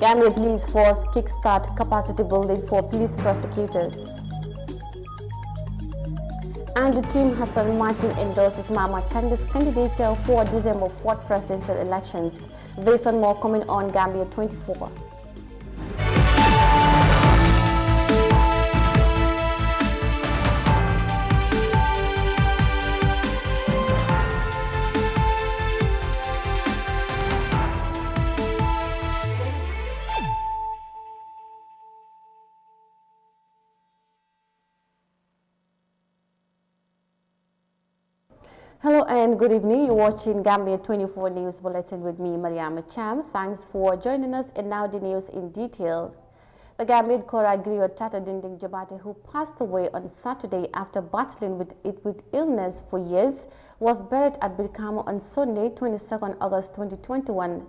Gambia Police Force kickstart capacity building for police prosecutors. And the team Hassan Martin endorses Mama Kandi's candidature for December 4th presidential elections. This and more coming on Gambia 24. Hello and good evening. You're watching Gambia 24 News Bulletin with me, Mariama Cham. Thanks for joining us, and now the news in detail. The Gambian Kora griot Tata Dinding Jabate, who passed away on Saturday after battling with illness for years, was buried at Birkama on Sunday, 22nd August 2021.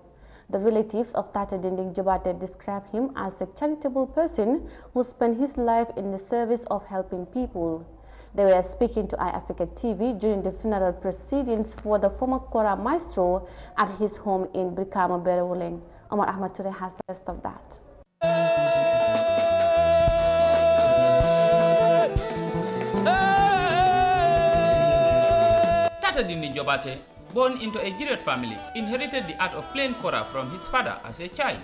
The relatives of Tata Dinding Jabate describe him as a charitable person who spent his life in the service of helping people. They were speaking to iAfrica TV during the funeral proceedings for the former Kora maestro at his home in Brikama, Berewuleng. Omar Ahmad Toure has the rest of that. Tata Dinding Jabate, born into a Griot family, inherited the art of playing Kora from his father as a child.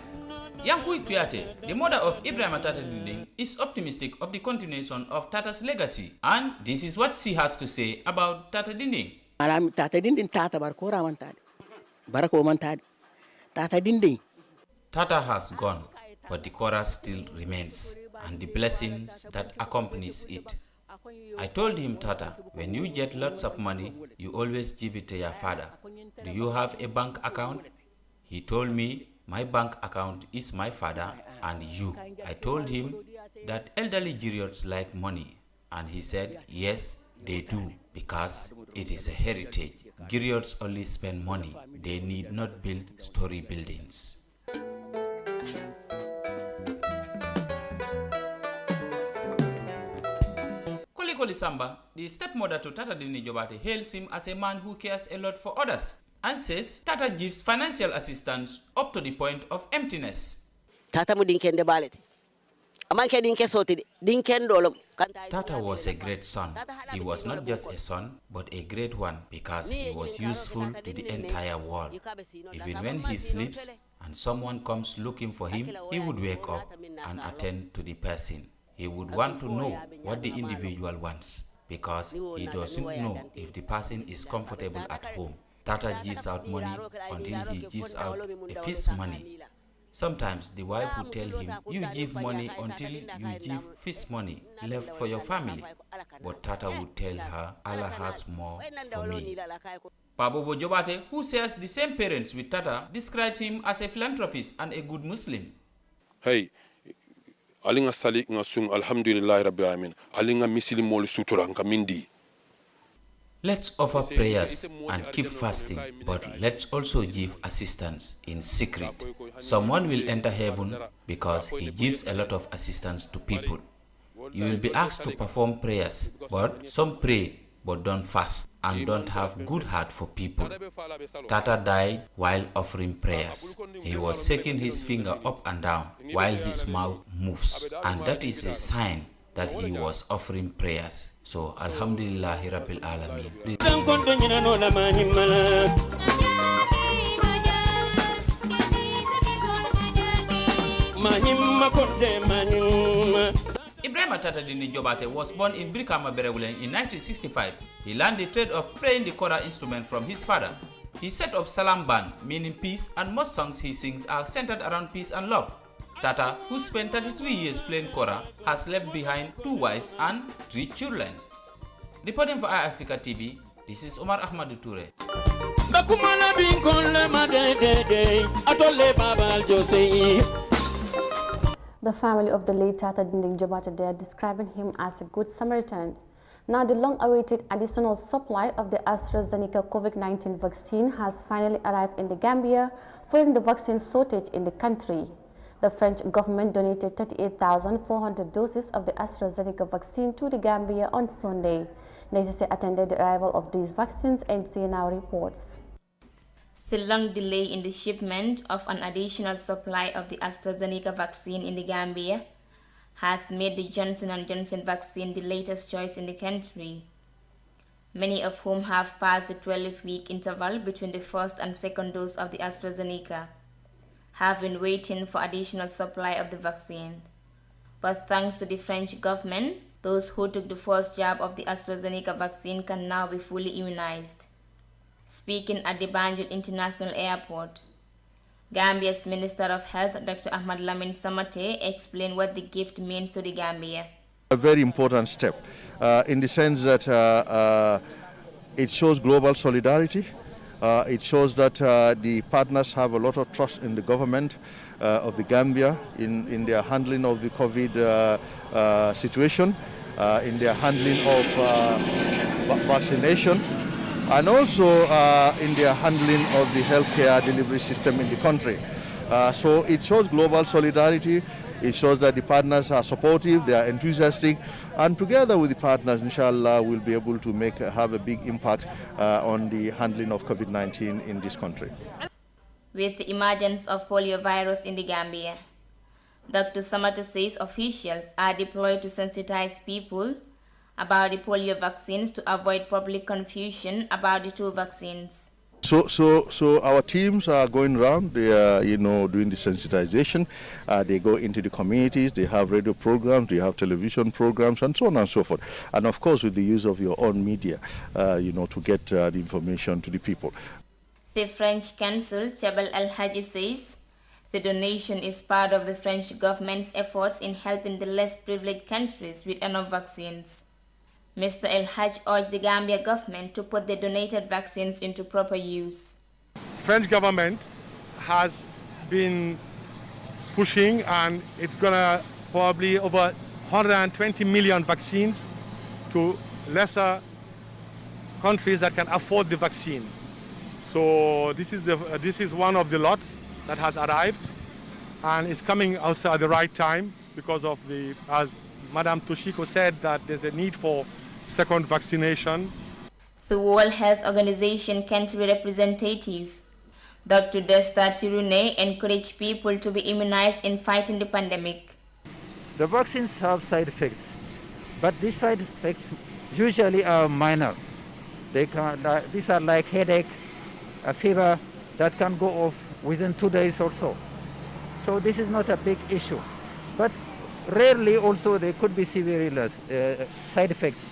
Yankui Kuyate, the mother of Ibrahim Tata Dinding, is optimistic of the continuation of Tata's legacy, and this is what she has to say about Tata Dinding. Tata Dinding Tata Barkora Mantad. Barako Mantad. Tata Dinding. Tata has gone, but the Kora still remains, and the blessings that accompanies it. I told him, Tata, when you get lots of money, you always give it to your father. Do you have a bank account? He told me, my bank account is my father and you. I told him that elderly griots like money, and he said, yes, they do, because it is a heritage. Griots only spend money. They need not build story buildings. Koli Samba, the stepmother to Tata Dinding Jabate, hails him as a man who cares a lot for others, and says Tata gives financial assistance up to the point of emptiness. Tata was a great son. He was not just a son, but a great one, because he was useful to the entire world. Even when he sleeps and someone comes looking for him, he would wake up and attend to the person. He would want to know what the individual wants, because he doesn't know if the person is comfortable at home. Tata gives out money until he gives out a feast money. Sometimes the wife would tell him, you give money until you give feast money left for your family. But Tata would tell her, Allah has more for me. Pabobo Jobate, who shares the same parents with Tata, describes him as a philanthropist and a good Muslim. Hey, alinga salik nga sung alhamdulillah rabbil alamin. Alinga misili mol sutura nga mindi. Let's offer prayers and keep fasting, but let's also give assistance in secret. Someone will enter heaven because he gives a lot of assistance to people. You will be asked to perform prayers, but some pray but don't fast and don't have good heart for people. Tata died while offering prayers. He was shaking his finger up and down while his mouth moves, and that is a sign that he was offering prayers. So, Alhamdulillahi Rabbil Alameen. Ibrahim Tata Dinding Jabate was born in Brikama, Berewuleng in 1965. He learned the trade of playing the Kora instrument from his father. He set up Salam Band, meaning peace, and most songs he sings are centered around peace and love. Tata, who spent 33 years playing Kora, has left behind 2 wives and 3 children. Reporting for iAfrica TV, this is Omar Ahmad Toure. The family of the late Tata Dinding Jabate, they are describing him as a good Samaritan. Now, the long-awaited additional supply of the AstraZeneca COVID-19 vaccine has finally arrived in the Gambia, following the vaccine shortage in the country. The French government donated 38,400 doses of the AstraZeneca vaccine to the Gambia on Sunday. Nejise attended the arrival of these vaccines, and CNR reports. The long delay in the shipment of an additional supply of the AstraZeneca vaccine in the Gambia has made the Johnson & Johnson vaccine the latest choice in the country, many of whom have passed the 12-week interval between the first and second dose of the AstraZeneca, have been waiting for additional supply of the vaccine. But thanks to the French government, those who took the first jab of the AstraZeneca vaccine can now be fully immunized. Speaking at the Banjul International Airport, Gambia's Minister of Health, Dr. Ahmad Lamin Samate, explained what the gift means to the Gambia. A very important step in the sense that it shows global solidarity. It shows that the partners have a lot of trust in the government of the Gambia in their handling of the COVID situation, in their handling of vaccination, and also in their handling of the healthcare delivery system in the country. So it shows global solidarity. It shows that the partners are supportive, they are enthusiastic, and together with the partners, inshallah, we'll be able to have a big impact on the handling of COVID-19 in this country. With the emergence of poliovirus in the Gambia, Dr. Samata says officials are deployed to sensitize people about the polio vaccines to avoid public confusion about the two vaccines. So our teams are going around. They are, doing the sensitization. They go into the communities. They have radio programs. They have television programs, and so on and so forth. And of course, with the use of your own media, to get the information to the people. The French consul Chabal Al Haji says the donation is part of the French government's efforts in helping the less privileged countries with enough vaccines. Mr. El Haj urged the Gambia government to put the donated vaccines into proper use. French government has been pushing, and it's gonna probably over 120 million vaccines to lesser countries that can afford the vaccine. So this is one of the lots that has arrived, and it's coming also at the right time because of as Madame Toshiko said, that there's a need for second vaccination. The World Health Organization country representative, Dr. Desta Tirune, encouraged people to be immunized in fighting the pandemic. The vaccines have side effects, but these side effects usually are minor. These are like headache, a fever that can go off within 2 days or so. So this is not a big issue. But rarely also there could be severe illness, side effects.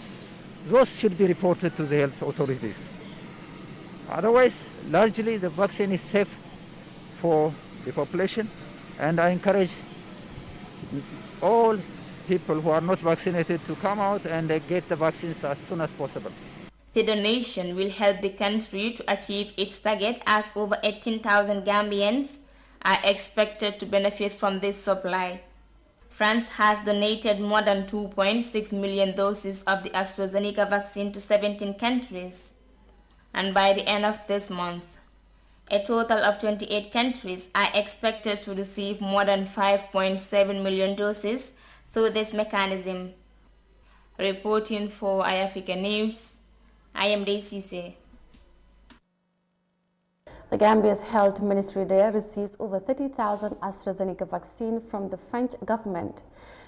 Those should be reported to the health authorities. Otherwise, largely the vaccine is safe for the population, and I encourage all people who are not vaccinated to come out and get the vaccines as soon as possible. The donation will help the country to achieve its target, as over 18,000 Gambians are expected to benefit from this supply. France has donated more than 2.6 million doses of the AstraZeneca vaccine to 17 countries. And by the end of this month, a total of 28 countries are expected to receive more than 5.7 million doses through this mechanism. Reporting for iAfrica News, I am Daisy. The Gambia's health ministry there receives over 30,000 AstraZeneca vaccine from the French government.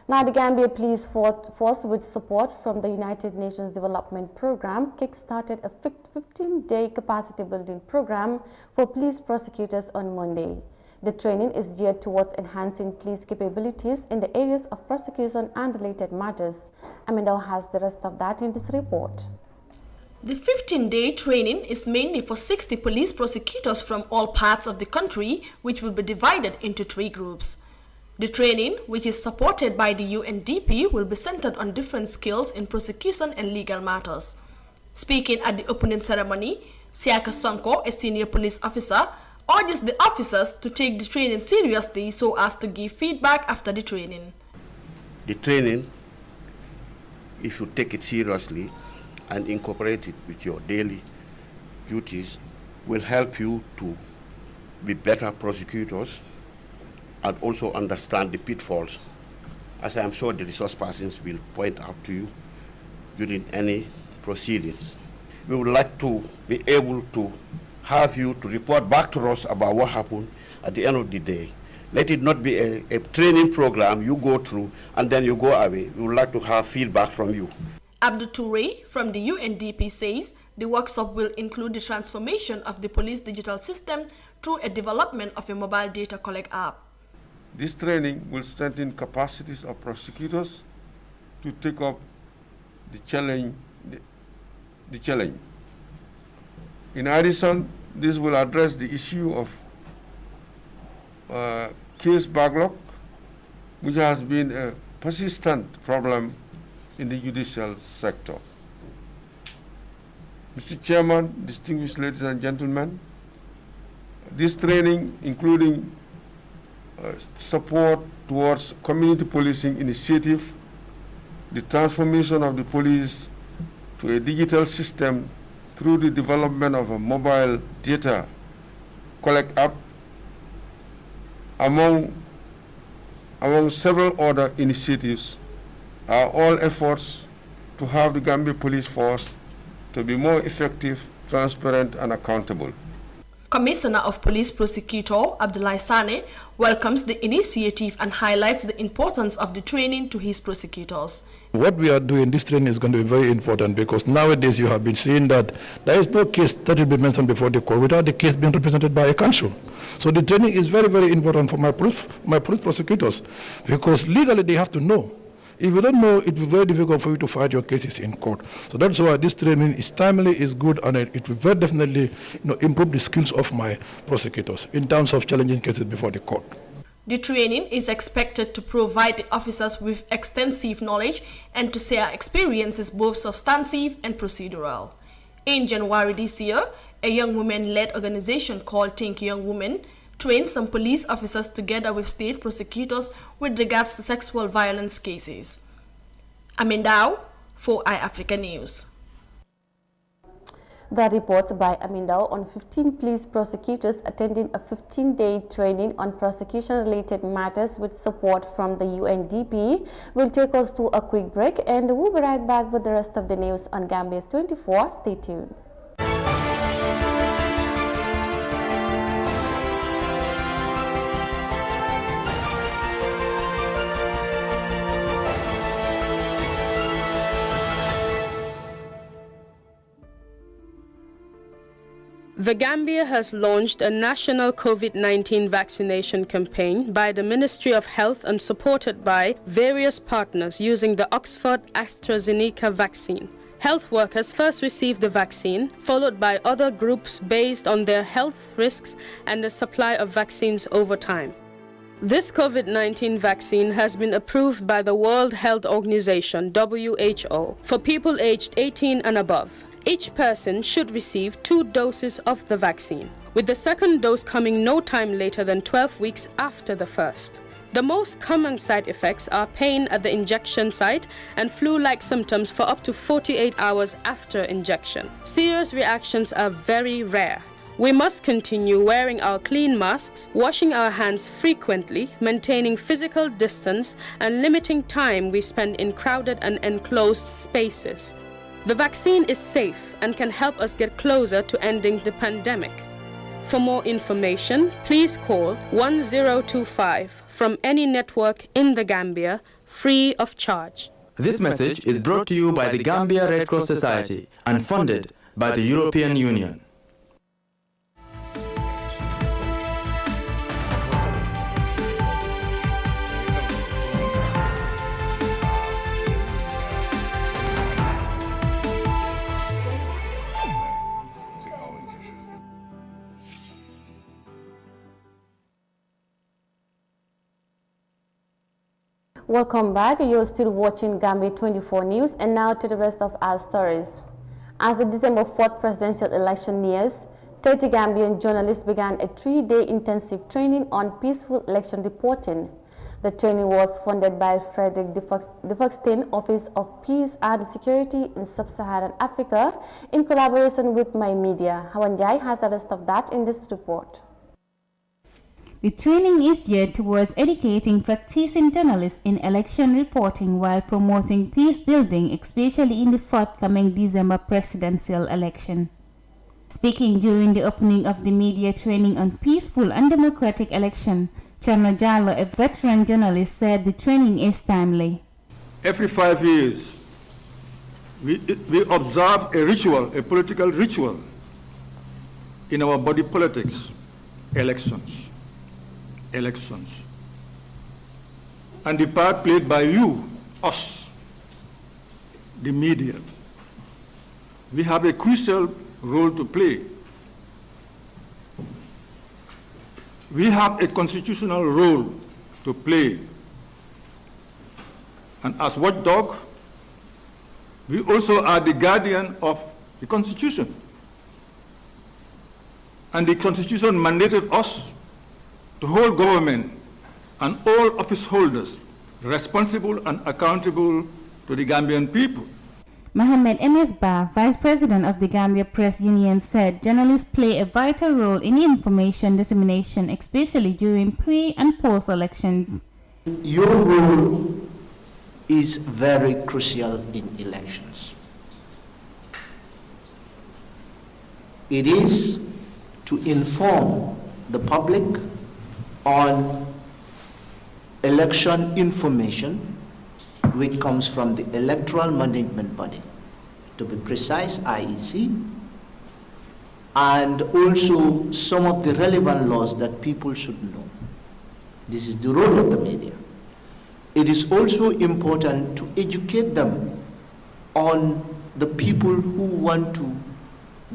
Now, the Gambia Police Force, with support from the United Nations Development Program, kick-started a 15-day capacity building program for police prosecutors on Monday. The training is geared towards enhancing police capabilities in the areas of prosecution and related matters. Amanda has the rest of that in this report. The 15-day training is mainly for 60 police prosecutors from all parts of the country, which will be divided into 3 groups. The training, which is supported by the UNDP, will be centered on different skills in prosecution and legal matters. Speaking at the opening ceremony, Siaka Sonko, a senior police officer, urges the officers to take the training seriously so as to give feedback after the training. The training, if you take it seriously and incorporate it with your daily duties, will help you to be better prosecutors and also understand the pitfalls, as I am sure the resource persons will point out to you during any proceedings. We would like to be able to have you to report back to us about what happened at the end of the day. Let it not be a training program you go through and then you go away. We would like to have feedback from you. Abdul Toure from the UNDP says the workshop will include the transformation of the police digital system through a development of a mobile data collect app. This training will strengthen capacities of prosecutors to take up the challenge. In addition, this will address the issue of case backlog, which has been a persistent problem in the judicial sector. Mr. Chairman, distinguished ladies and gentlemen, this training, including support towards community policing initiative, the transformation of the police to a digital system through the development of a mobile data collect app, among several other initiatives, are all efforts to have the Gambia police force to be more effective, transparent, and accountable. Commissioner of Police Prosecutor Abdoulaye Sane welcomes the initiative and highlights the importance of the training to his prosecutors. What we are doing, this training is going to be very important because nowadays you have been seeing that there is no case that will be mentioned before the court without the case being represented by a counsel. So the training is very, very important for my police prosecutors because legally they have to know. If you don't know, it will be very difficult for you to fight your cases in court. So that's why this training is timely, is good, and it will very definitely improve the skills of my prosecutors in terms of challenging cases before the court. The training is expected to provide the officers with extensive knowledge and to share experiences both substantive and procedural. In January this year, a young women-led organization called Think Young Women trained some police officers together with state prosecutors with regards to sexual violence cases. Amindao for iAfrica News. The report by Amindao on 15 police prosecutors attending a 15-day training on prosecution-related matters with support from the UNDP will take us to a quick break, and we'll be right back with the rest of the news on Gambia's 24. Stay tuned. The Gambia has launched a national COVID-19 vaccination campaign by the Ministry of Health and supported by various partners using the Oxford AstraZeneca vaccine. Health workers first received the vaccine, followed by other groups based on their health risks and the supply of vaccines over time. This COVID-19 vaccine has been approved by the World Health Organization, WHO, for people aged 18 and above. Each person should receive 2 doses of the vaccine, with the second dose coming no time later than 12 weeks after the first. The most common side effects are pain at the injection site and flu-like symptoms for up to 48 hours after injection. Serious reactions are very rare. We must continue wearing our clean masks, washing our hands frequently, maintaining physical distance, and limiting time we spend in crowded and enclosed spaces. The vaccine is safe and can help us get closer to ending the pandemic. For more information, please call 1025 from any network in the Gambia, free of charge. This message is brought to you by the Gambia Red Cross Society and funded by the European Union. Welcome back. You're still watching Gambia 24 News, and now to the rest of our stories. As the December 4th presidential election nears, 30 Gambian journalists began a 3-day intensive training on peaceful election reporting. The training was funded by Frederick Defoxtin Office of Peace and Security in Sub-Saharan Africa in collaboration with My Media. Hawanjai has the rest of that in this report. The training is geared towards educating practicing journalists in election reporting while promoting peace building, especially in the forthcoming December presidential election. Speaking during the opening of the media training on peaceful and democratic election, Cherno Jallo, a veteran journalist, said the training is timely. Every 5 years, we observe a ritual, a political ritual in our body politics, elections. And the part played by you, us, the media, we have a crucial role to play. We have a constitutional role to play. And as watchdog, we also are the guardian of the Constitution. And the Constitution mandated us to hold government and all office holders responsible and accountable to the Gambian people. Mohamed M.S. Ba, Vice President of the Gambia Press Union, said journalists play a vital role in information dissemination, especially during pre- and post-elections. Your role is very crucial in elections. It is to inform the public on election information which comes from the electoral management body, to be precise, IEC, and also some of the relevant laws that people should know. This is the role of the media. It is also important to educate them on the people who want to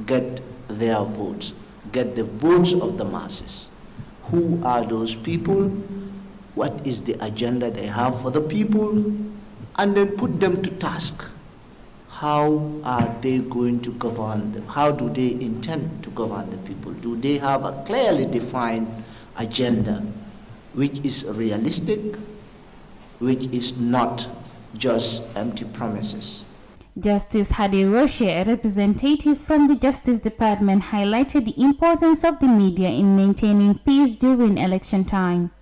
get their votes, get the votes of the masses. Who are those people? What is the agenda they have for the people? And then put them to task. How are they going to govern them? How do they intend to govern the people? Do they have a clearly defined agenda which is realistic, which is not just empty promises? Justice Hadi Roche, a representative from the Justice Department, highlighted the importance of the media in maintaining peace during election time.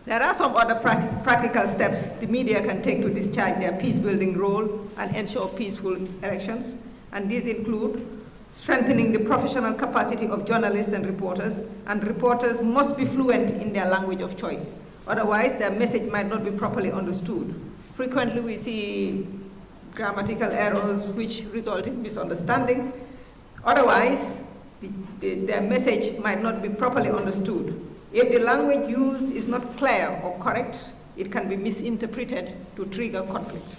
There are some other practical steps the media can take to discharge their peace-building role and ensure peaceful elections, and these include strengthening the professional capacity of journalists and reporters must be fluent in their language of choice. Otherwise, their message might not be properly understood. Frequently, we see grammatical errors which result in misunderstanding. Otherwise, their message might not be properly understood. If the language used is not clear or correct, it can be misinterpreted to trigger conflict.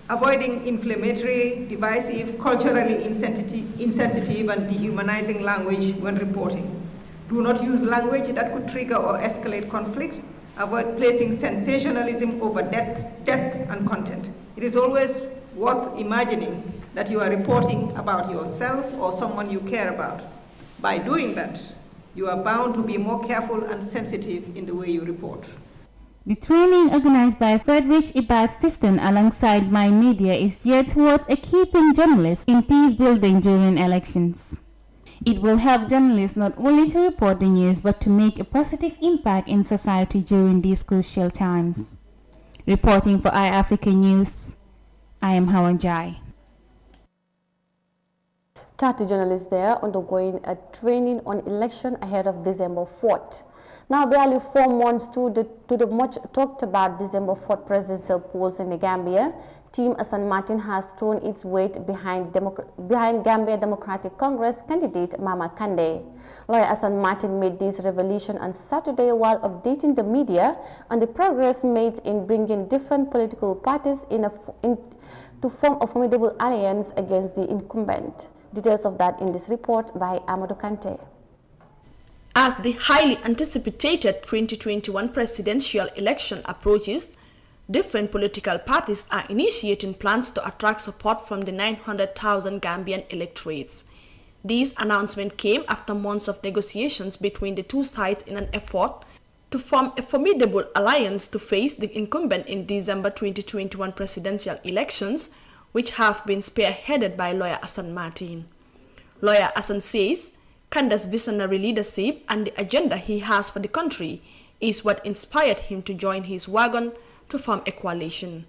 Avoiding inflammatory, divisive, culturally insensitive and dehumanizing language when reporting. Do not use language that could trigger or escalate conflict. Avoid placing sensationalism over depth and content. It is always worth imagining that you are reporting about yourself or someone you care about. By doing that, you are bound to be more careful and sensitive in the way you report. The training organized by Friedrich Ebert Stiftung alongside My Media is geared towards equipping journalists in peace building during elections. It will help journalists not only to report the news but to make a positive impact in society during these crucial times. Reporting for iAfrica News, I am Hawan Jai. 30 journalists there undergoing a training on election ahead of December 4th. Now, barely 4 months to the much talked about December 4th presidential polls in the Gambia, Team Hassan Martin has thrown its weight behind Gambia Democratic Congress candidate Mama Kandeh. Lawyer Hassan Martin made this revelation on Saturday while updating the media on the progress made in bringing different political parties to form a formidable alliance against the incumbent. Details of that in this report by Amadou Kante. As the highly anticipated 2021 presidential election approaches, different political parties are initiating plans to attract support from the 900,000 Gambian electorates. These announcements came after months of negotiations between the two sides in an effort to form a formidable alliance to face the incumbent in December 2021 presidential elections, which have been spearheaded by lawyer Hassan Martin. Lawyer Hassan says Kandeh's visionary leadership and the agenda he has for the country is what inspired him to join his wagon to form a coalition.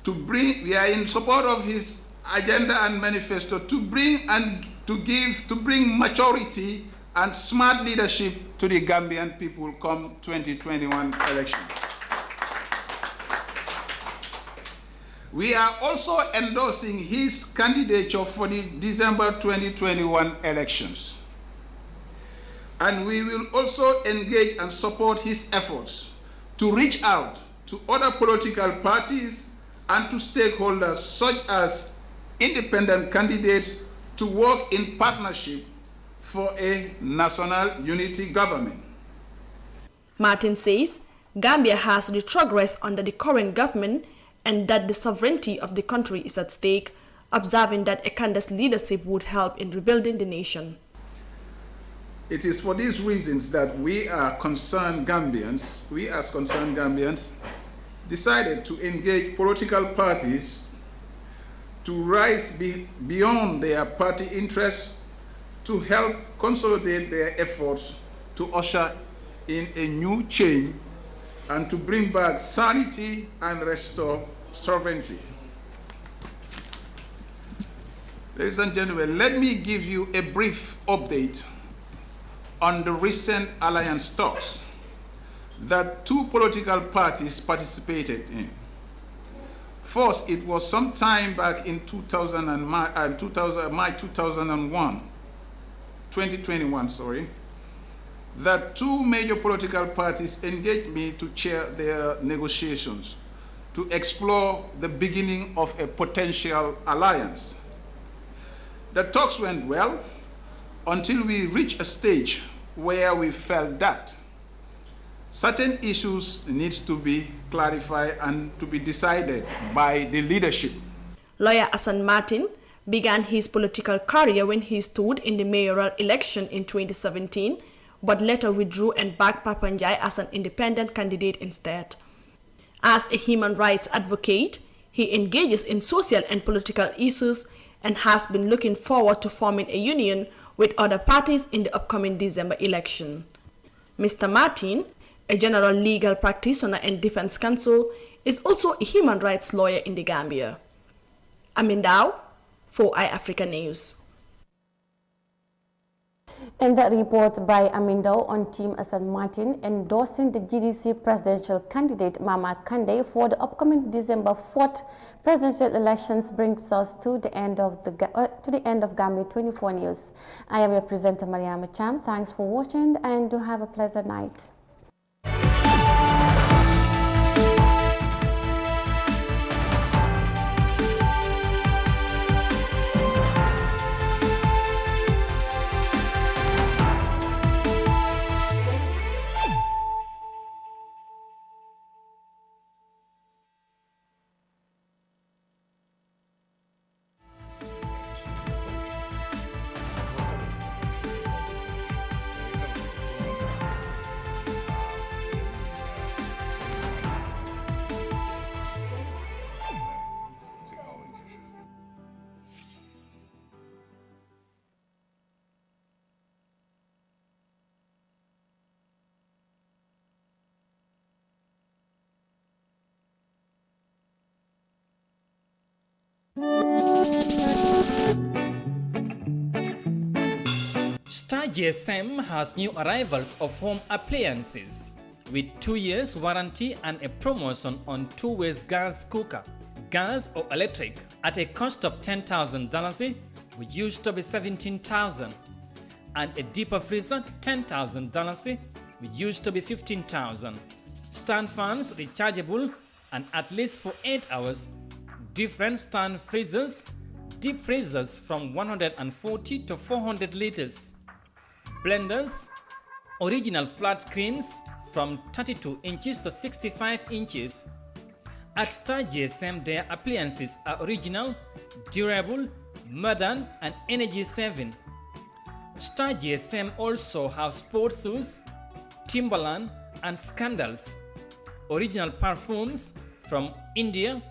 We are in support of his agenda and manifesto to bring and to bring maturity and smart leadership to the Gambian people come 2021 election. We are also endorsing his candidature for the December 2021 elections. And we will also engage and support his efforts to reach out to other political parties and to stakeholders such as independent candidates to work in partnership for a national unity government. Martin says Gambia has retrogressed under the current government and that the sovereignty of the country is at stake, observing that Ekanda's leadership would help in rebuilding the nation. It is for these reasons that we as concerned Gambians, decided to engage political parties to rise beyond their party interests to help consolidate their efforts to usher in a new change and to bring back sanity and restore sovereignty. Ladies and gentlemen, let me give you a brief update on the recent alliance talks that two political parties participated in. First, it was some time back in 2021, that two major political parties engaged me to chair their negotiations to explore the beginning of a potential alliance. The talks went well until we reached a stage where we felt that certain issues needs to be clarified and to be decided by the leadership. Lawyer Hassan Martin began his political career when he stood in the mayoral election in 2017, but later withdrew and backed Papanjai as an independent candidate instead. As a human rights advocate, he engages in social and political issues and has been looking forward to forming a union with other parties in the upcoming December election. Mr. Martin, a general legal practitioner and defense counsel, is also a human rights lawyer in the Gambia. Amin Dao, for iAfrica News. In that report by Amindo on Team Hassan Martin endorsing the GDC presidential candidate Mama Kande for the upcoming December 4th presidential elections brings us to the end of Gambia 24 News. I am your presenter Mariama Cham. Thanks for watching and do have a pleasant night. Star GSM has new arrivals of home appliances with 2 years warranty and a promotion on 2-way gas cooker, gas or electric at a cost of $10,000, which used to be $17,000, and a deeper freezer $10,000, which used to be $15,000. Stand fans rechargeable and at least for 8 hours. Different stand freezers, deep freezers from 140 to 400 liters. Blenders, original flat screens from 32 inches to 65 inches. At Star GSM, their appliances are original, durable, modern, and energy saving. Star GSM also have sports shoes, Timberland, and Scandals. Original perfumes from India,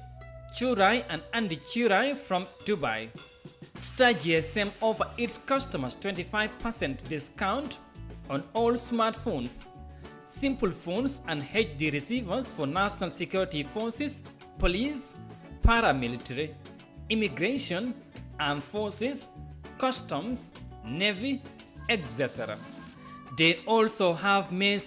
Churai and Andy Churai from Dubai. Star GSM offer its customers 25% discount on all smartphones, simple phones and HD receivers for national security forces, police, paramilitary, immigration, armed forces, customs, navy, etc. They also have made